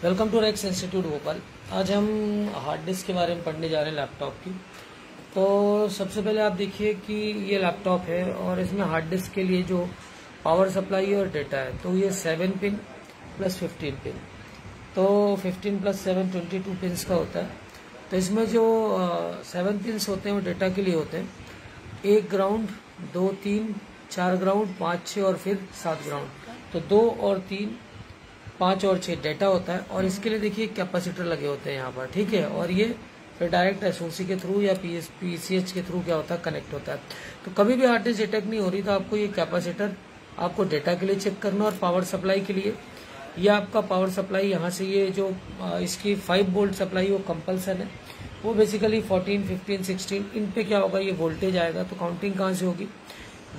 Welcome to Rex institute Bhopal. आज हम hard disk के बारे में पढ़ने जा रहे हैं लैपटॉप की। तो सबसे पहले आप देखिए कि ये लैपटॉप है और इसमें हार्ड डिस्क के लिए जो पावर सप्लाई है और डेटा है, तो ये 7 पिन प्लस 15 पिन, तो 15 प्लस 7 22 पिन्स का होता है। तो इसमें जो 7 पिन्स होते हैं वो डेटा के लिए होते हैं, 1 ग्राउंड, 2 3 4 ग्राउंड, 5 6 और फिर 7 ग्राउंड। तो 2 और 3 5 और 6 डेटा होता है और इसके लिए देखिए कैपेसिटर लगे होते हैं यहाँ पर, ठीक है। और ये फिर डायरेक्ट एसओसी के थ्रू या पीसीएच के थ्रू क्या होता है, कनेक्ट होता है। तो कभी भी हार्ड डिस्क डिटेक्ट नहीं हो रही तो आपको ये कैपेसिटर आपको डेटा के लिए चेक करना, और पावर सप्लाई के लिए ये आपका पावर सप्लाई यहाँ से ये जो इसकी 5 वोल्ट सप्लाई वो कंपल्सन है। वो बेसिकली 14 15 16 इन पे क्या होगा, ये वोल्टेज आएगा। तो काउंटिंग कहाँ से होगी,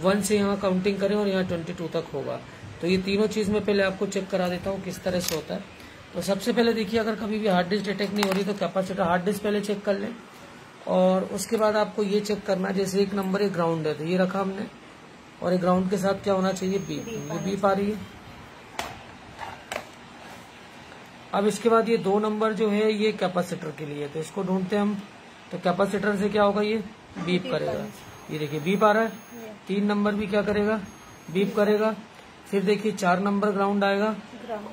1 से यहाँ काउंटिंग करें और यहाँ 22 तक होगा। तो ये तीनों चीज में पहले आपको चेक करा देता हूँ किस तरह से होता है। तो सबसे पहले देखिए, अगर कभी भी हार्ड डिस्क डिटेक्ट नहीं हो रही तो कैपेसिटर हार्ड डिस्क पहले चेक कर लें, और उसके बाद आपको ये चेक करना, जैसे एक नंबर एक ग्राउंड है तो ये रखा हमने, और एक ग्राउंड के साथ क्या होना चाहिए, बीप। ये बीप आ रही है। अब इसके बाद ये 2 नंबर जो है ये कैपेसिटर के लिए, तो इसको ढूंढते हैं हम। तो कैपेसिटर से क्या होगा, ये बीप करेगा। ये देखिए बीप आ रहा है। 3 नंबर भी क्या करेगा, बीप करेगा। फिर देखिए 4 नंबर ग्राउंड आएगा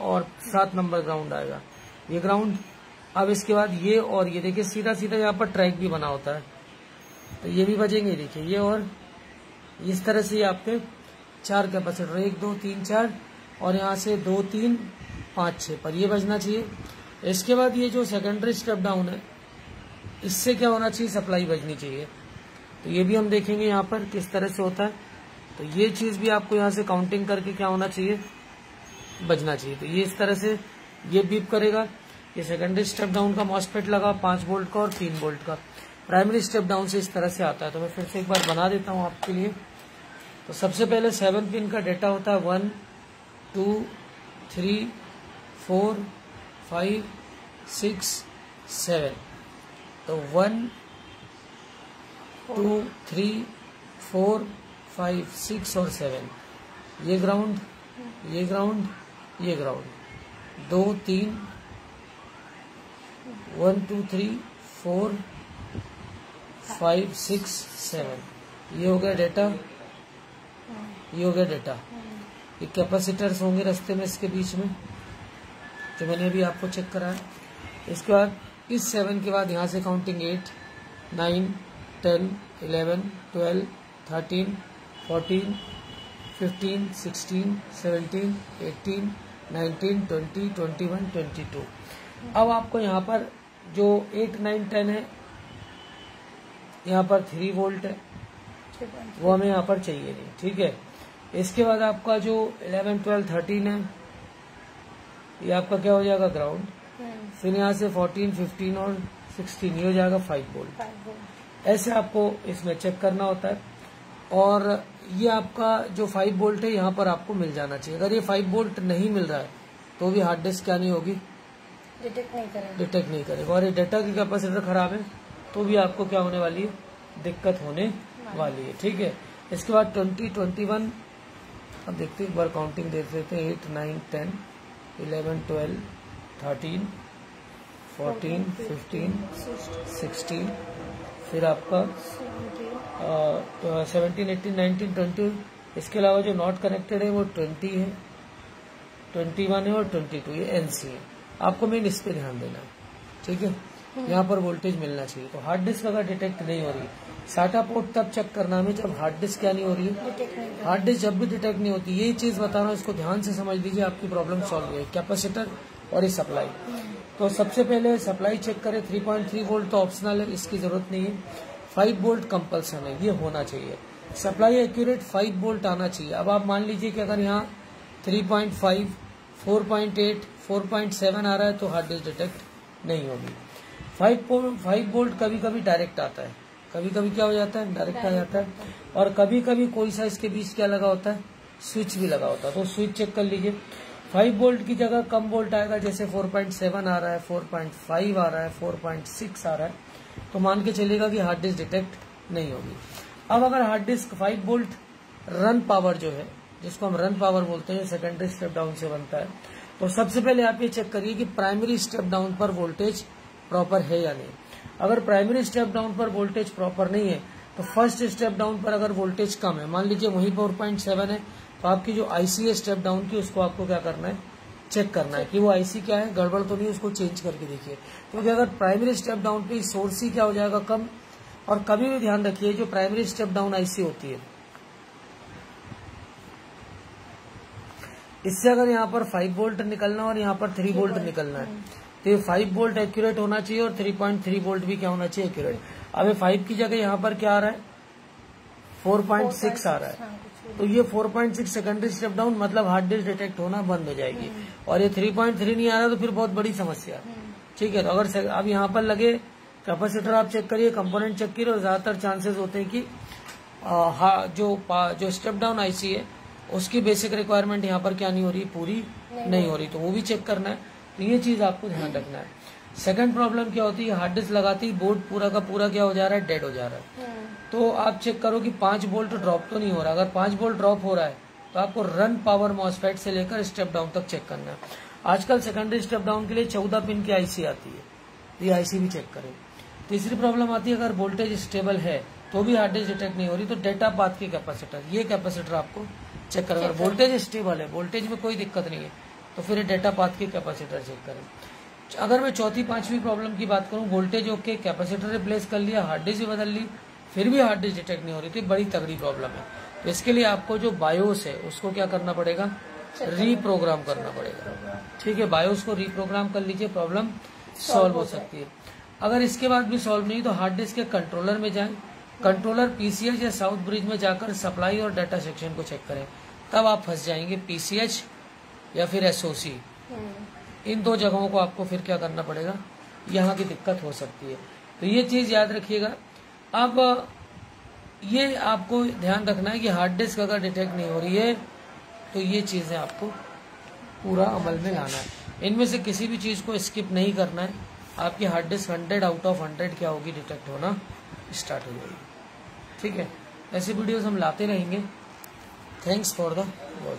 और 7 नंबर ग्राउंड आएगा, ये ग्राउंड। अब इसके बाद ये और ये देखिए सीधा सीधा यहाँ पर ट्रैक भी बना होता है, तो ये भी बजेंगे। देखिए ये, और इस तरह से ये आपके 4 कैपेसिटर, 1 2 3 4, और यहाँ से 2 3 5 6 पर ये बजना चाहिए। इसके बाद ये जो सेकेंडरी स्टेप डाउन है, इससे क्या होना चाहिए, सप्लाई बजनी चाहिए। तो ये भी हम देखेंगे यहाँ पर किस तरह से होता है। तो ये चीज भी आपको यहाँ से काउंटिंग करके क्या होना चाहिए, बजना चाहिए। तो ये इस तरह से ये बीप करेगा। ये सेकेंडरी स्टेप डाउन का मॉसफेट लगा 5 वोल्ट का और 3 वोल्ट का। प्राइमरी स्टेप डाउन से इस तरह से आता है। तो मैं फिर से एक बार बना देता हूँ आपके लिए। तो सबसे पहले 7 पिन का डेटा होता है 1 2 3 4 5 6 7। तो 1 2 3 4 5 6 और 7, ये ग्राउंड, ये ग्राउंड, ये ग्राउंड, 2 3 1 2 3 4 5 6 7, ये हो गया डेटा, ये हो गया डेटा। ये कैपेसिटर्स होंगे रास्ते में इसके बीच में, जो मैंने अभी आपको चेक कराया। इसके बाद इस 7 के बाद यहाँ से काउंटिंग 8 9 10 11 12 13 14 15 16 17 18 19 20 21 22। अब आपको यहाँ पर जो 8 9 10 है, यहाँ पर 3 वोल्ट है, वो हमें यहाँ पर चाहिए नहीं, ठीक है। इसके बाद आपका जो 11 12 13 है, ये आपका क्या हो जाएगा, ग्राउंड। फिर यहाँ से 14 15 और 16 ये हो जाएगा 5 वोल्ट। ऐसे आपको इसमें चेक करना होता है। और ये आपका जो 5 वोल्ट है यहाँ पर आपको मिल जाना चाहिए। अगर ये 5 वोल्ट नहीं मिल रहा है तो भी हार्ड डिस्क क्या नहीं होगी, डिटेक्ट नहीं करेगा। और ये डेटा की कैपेसिटर खराब है तो भी आपको क्या होने वाली है, दिक्कत होने वाली है, ठीक है। इसके बाद 20 21, अब देखते हैं एक बार काउंटिंग देख लेते हैं। 8 9 10 11 12 13 14 15 16, फिर आपका 17 18 19 20। इसके अलावा जो नॉट कनेक्टेड है वो 20 है, 21 है और 22, ये एनसी है। आपको मेन इस पे ध्यान देना है, ठीक है। यहाँ पर वोल्टेज मिलना चाहिए। तो हार्ड डिस्क अगर डिटेक्ट नहीं हो रही, साटा पोर्ट तब चेक करना हमें जब हार्ड डिस्क क्या नहीं हो रही है। हार्ड डिस्क जब भी डिटेक्ट नहीं होती, यही चीज बता रहा हूँ, इसको ध्यान से समझ लीजिए, आपकी प्रॉब्लम सॉल्व है। कैपेसिटर और ये सप्लाई। तो सबसे पहले सप्लाई चेक करें। 3.3 वोल्ट तो ऑप्शनल है, इसकी जरूरत नहीं है। 5 वोल्ट कंपल्सन है, ये होना चाहिए। सप्लाई एक्यूरेट 5 वोल्ट आना चाहिए। अब आप मान लीजिए कि अगर यहाँ 3.5 4.8 4.7 आ रहा है तो हार्ड डिस्क डिटेक्ट नहीं होगी। 5 वोल्ट कभी कभी डायरेक्ट आता है, कभी कभी क्या हो जाता है, डायरेक्ट आ जाता है। और कभी कभी कोई सा इसके बीच क्या लगा होता है, स्विच भी लगा होता है। तो स्विच चेक कर लीजिए। 5 वोल्ट की जगह कम वोल्ट आएगा, जैसे 4.7 आ रहा है, 4.5 आ रहा है, 4.6 आ रहा है, तो मान के चलेगा कि हार्ड डिस्क डिटेक्ट नहीं होगी। अब अगर hard disk 5 volt run power जो है, जिसको हम रन पावर बोलते हैं, सेकेंडरी स्टेप डाउन से बनता है, तो सबसे पहले आप ये चेक करिए कि प्राइमरी स्टेप डाउन पर वोल्टेज प्रॉपर है या नहीं। अगर प्राइमरी स्टेप डाउन पर वोल्टेज प्रॉपर नहीं है तो फर्स्ट स्टेप डाउन पर अगर वोल्टेज कम है, मान लीजिए वहीं 4.7 है, तो आपकी जो आईसी है स्टेप डाउन की उसको आपको क्या करना है, चेक करना है कि वो आईसी क्या है, गड़बड़ तो नहीं, उसको चेंज करके देखिए। क्योंकि अगर प्राइमरी स्टेप डाउन पे सोर्स ही क्या हो जाएगा, कम। और कभी भी ध्यान रखिए जो प्राइमरी स्टेप डाउन आईसी होती है, इससे अगर यहाँ पर 5 वोल्ट निकलना और यहाँ पर 3 वोल्ट निकलना है तो ये 5 वोल्ट एक्यूरेट होना चाहिए और 3.3 वोल्ट भी क्या होना चाहिए, एक्यूरेट। अब ये 5 की जगह यहाँ पर क्या आ रहा है, 4.6 आ रहा है, तो ये 4.6 सेकेंडरी स्टेप डाउन, मतलब हार्ड डिस्क डिटेक्ट होना बंद हो जाएगी। और ये 3.3 नहीं आ रहा तो फिर बहुत बड़ी समस्या। ठीक है, तो अगर अब यहाँ पर लगे कैपेसिटर आप चेक करिए, कंपोनेंट चेक करिए, और ज्यादातर चांसेस होते हैं कि जो स्टेप डाउन आईसी है उसकी बेसिक रिक्वायरमेंट यहाँ पर क्या नहीं हो रही, पूरी नहीं हो रही, तो वो भी चेक करना है। तो ये चीज आपको ध्यान रखना है। सेकंड प्रॉब्लम क्या होती है, हार्ड डिस्क लगाती ही बोर्ड पूरा का पूरा क्या हो जा रहा है, डेड हो जा रहा है। तो आप चेक करो कि 5 वोल्ट ड्रॉप तो नहीं हो रहा। अगर 5 वोल्ट ड्रॉप हो रहा है तो आपको रन पावर मॉसफेट से लेकर स्टेप डाउन तक चेक करना है। आजकल सेकेंडरी स्टेप डाउन के लिए 14 पिन की आईसी आती है, ये आईसी भी चेक करें। तीसरी प्रॉब्लम आती है अगर वोल्टेज स्टेबल है तो भी हार्ड डिस्क डिटेक्ट नहीं हो रही, तो डेटा पाथ के कैपेसिटर, ये कैपेसिटर आपको चेक करें। अगर वोल्टेज स्टेबल है, वोल्टेज में कोई दिक्कत नहीं है, तो फिर डेटा पाथ के कैपेसिटर चेक करें। अगर मैं चौथी पांचवी प्रॉब्लम की बात करूं, वोल्टेज ओके, कैपेसिटर रिप्लेस कर लिया, हार्ड डिस्क भी बदल ली, फिर भी हार्ड डिस्क डिटेक्ट नहीं हो रही, तो बड़ी तगड़ी प्रॉब्लम है। तो इसके लिए आपको जो बायोस है उसको क्या करना पड़ेगा, रीप्रोग्राम करना पड़ेगा। ठीक है, बायोस को रीप्रोग्राम कर लीजिए, प्रॉब्लम सॉल्व हो सकती है। अगर इसके बाद भी सॉल्व नहीं तो हार्ड डिस्क के कंट्रोलर में जाएं, कंट्रोलर पीसीएच या साउथ ब्रिज में जाकर सप्लाई और डाटा सेक्शन को चेक करें, तब आप फंस जाएंगे। पीसीएच या फिर एसओसी, इन दो जगहों को आपको फिर क्या करना पड़ेगा, यहाँ की दिक्कत हो सकती है। तो ये चीज याद रखिएगा। अब ये आपको ध्यान रखना है कि हार्ड डिस्क अगर डिटेक्ट नहीं हो रही है तो ये चीजें आपको पूरा अमल में लाना है। इनमें से किसी भी चीज को स्किप नहीं करना है। आपकी हार्ड डिस्क 100 आउट ऑफ 100 क्या होगी, डिटेक्ट होना स्टार्ट हो जाएगी। ठीक है, ऐसे वीडियोस हम लाते रहेंगे। Thanks for the watch.